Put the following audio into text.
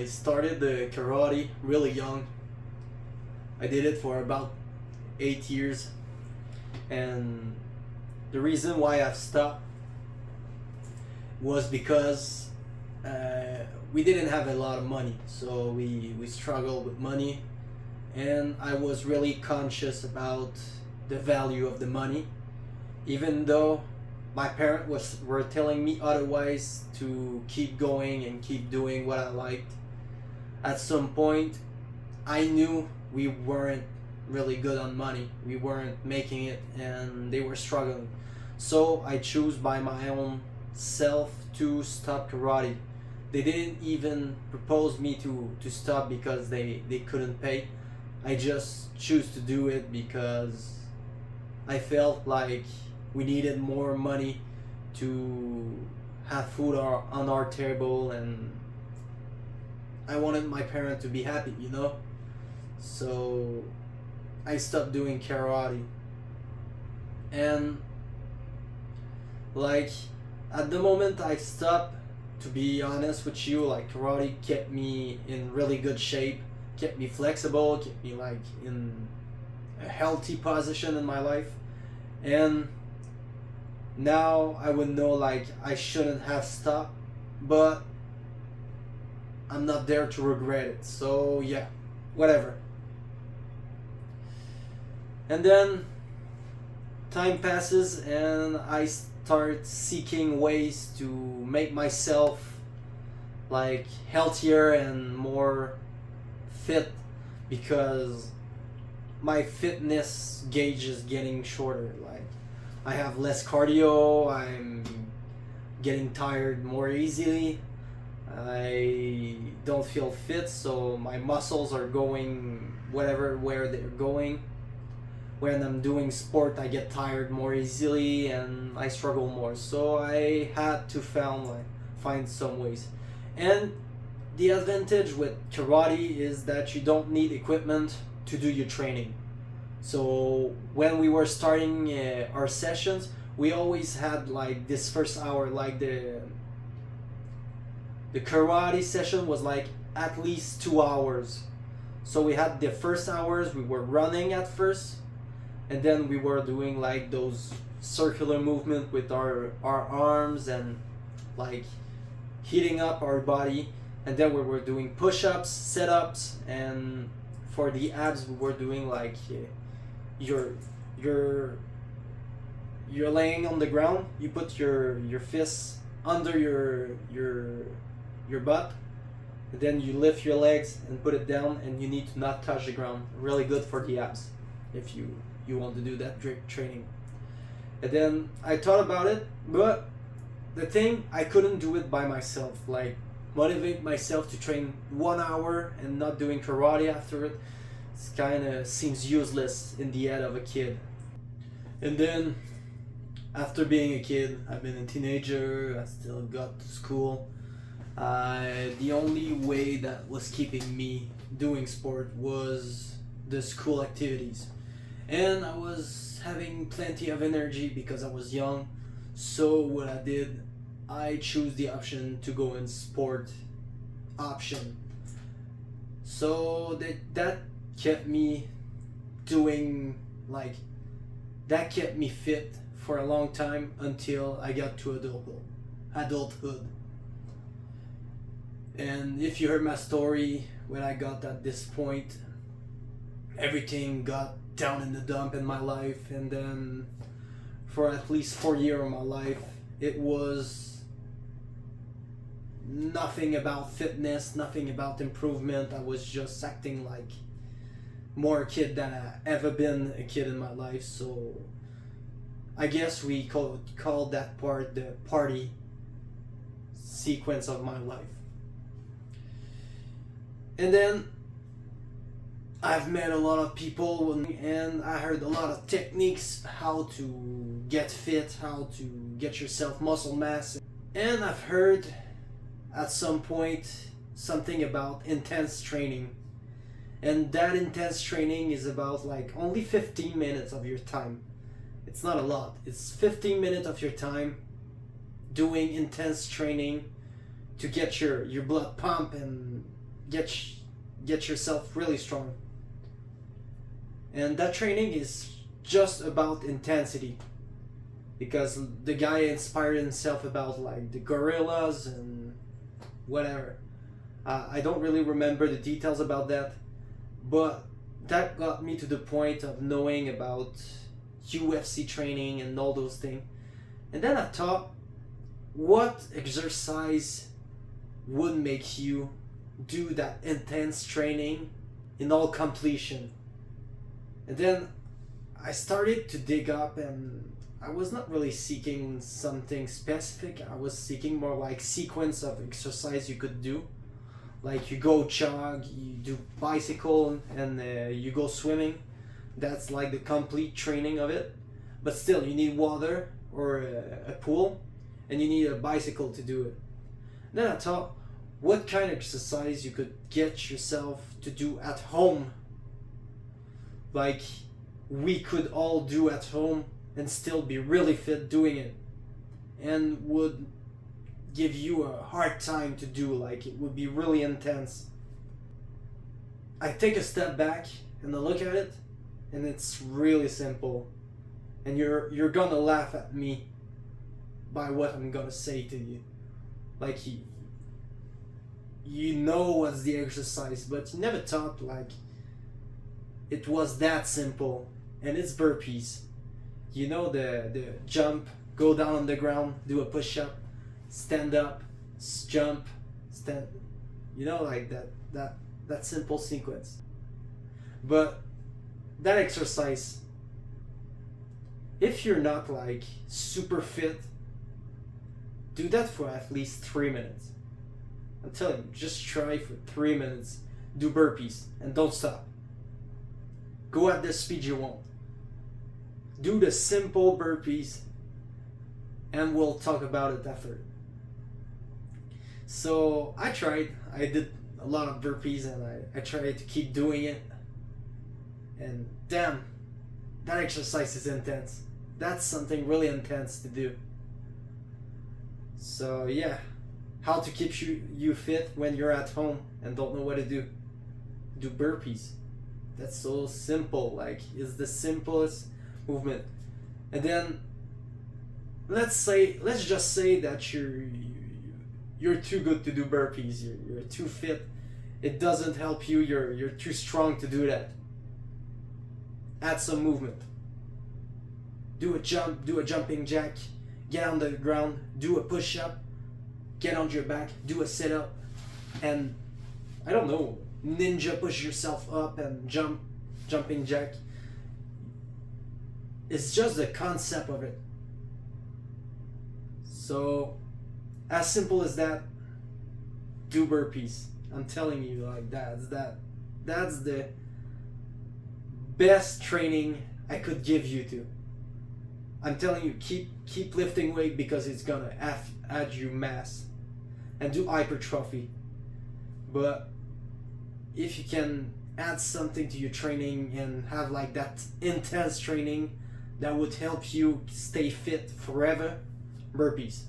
I started the karate really young. I did it for about 8 years, and the reason why I've stopped was because we didn't have a lot of money, so we struggled with money, and I was really conscious about the value of the money, even though my parents were telling me otherwise to keep going and keep doing what I liked. At some point, I knew we weren't really good on money. We weren't making it, and they were struggling. So I chose by my own self to stop karate. They didn't even propose me to stop because they couldn't pay. I just choose to do it because I felt like we needed more money to have food on our table, and I wanted my parents to be happy, you know? So I stopped doing karate. And like at the moment I stopped, to be honest with you, like karate kept me in really good shape, kept me flexible, kept me like in a healthy position in my life. And now I would know like I shouldn't have stopped, but I'm not there to regret it. So yeah, whatever. And then time passes and I start seeking ways to make myself like healthier and more fit, because my fitness gauge is getting shorter. Like I have less cardio, I'm getting tired more easily, I don't feel fit, so my muscles are going whatever where they're going. When I'm doing sport, I get tired more easily and I struggle more. So I had to find some ways. And the advantage with karate is that you don't need equipment to do your training. So when we were starting our sessions, we always had like this first hour, like the karate session was like at least 2 hours. So we had the first hours, we were running at first, and then we were doing like those circular movement with our arms and like heating up our body. And then we were doing push-ups, sit-ups, and for the abs we were doing like you're you're laying on the ground, you put your fists under your butt, and then you lift your legs and put it down, and you need to not touch the ground. Really good for the abs if you want to do that training. And then I thought about it, but the thing, I couldn't do it by myself. Like motivate myself to train 1 hour and not doing karate after it, it's kind of seems useless in the head of a kid. And then after being a kid, I've been a teenager, I still got to school. The only way that was keeping me doing sport was the school activities. And I was having plenty of energy because I was young. So what I did, I chose the option to go in sport option. So that kept me doing like that kept me fit for a long time until I got to adulthood. And if you heard my story, when I got at this point, everything got down in the dump in my life. And then for at least 4 years of my life, it was nothing about fitness, nothing about improvement. I was just acting like more a kid than I ever been a kid in my life. So I guess we call that part the party sequence of my life. And then I've met a lot of people, and I heard a lot of techniques how to get fit, how to get yourself muscle mass. And I've heard at some point something about intense training. And that intense training is about like only 15 minutes of your time. It's not a lot. It's 15 minutes of your time doing intense training to get your blood pump and get yourself really strong. And that training is just about intensity, because the guy inspired himself about like the gorillas and whatever. I don't really remember the details about that, but that got me to the point of knowing about UFC training and all those things. And then I thought, what exercise would make you do that intense training in all completion? And then I started to dig up, and I was not really seeking something specific. I was seeking more like sequence of exercise you could do. Like you go jog, you do bicycle, and you go swimming. That's like the complete training of it. But still, you need water or a pool, and you need a bicycle to do it. Then I thought, what kind of exercise you could get yourself to do at home, like we could all do at home and still be really fit doing it, and would give you a hard time to do, like it would be really intense. I take a step back and I look at it, and it's really simple, and you're gonna laugh at me by what I'm gonna say to you. Like you know what's the exercise, but you never thought like it was that simple. And it's burpees. You know, the jump, go down on the ground, do a push-up, stand up, jump, stand, you know, like that simple sequence. But that exercise, if you're not like super fit, do that for at least 3 minutes. I'm telling you, just try for 3 minutes. Do burpees and don't stop. Go at the speed you want. Do the simple burpees, and we'll talk about it after. So I did a lot of burpees, and I tried to keep doing it. And damn, that exercise is intense. That's something really intense to do. So yeah, how to keep you fit when you're at home and don't know what to do. Do burpees. That's so simple, like it's the simplest movement. And then let's just say that you're too good to do burpees, you're too fit, it doesn't help you, you're too strong to do that. Add some movement. Do a jump, do a jumping jack, get on the ground, do a push-up, get on your back, do a sit-up, and I don't know, ninja push yourself up and jumping jack. It's just the concept of it. So as simple as that, do burpees. I'm telling you, like that's the best training I could give you to. I'm telling you, keep lifting weight, because it's gonna add you mass, and do hypertrophy. But if you can add something to your training and have like that intense training that would help you stay fit forever, burpees.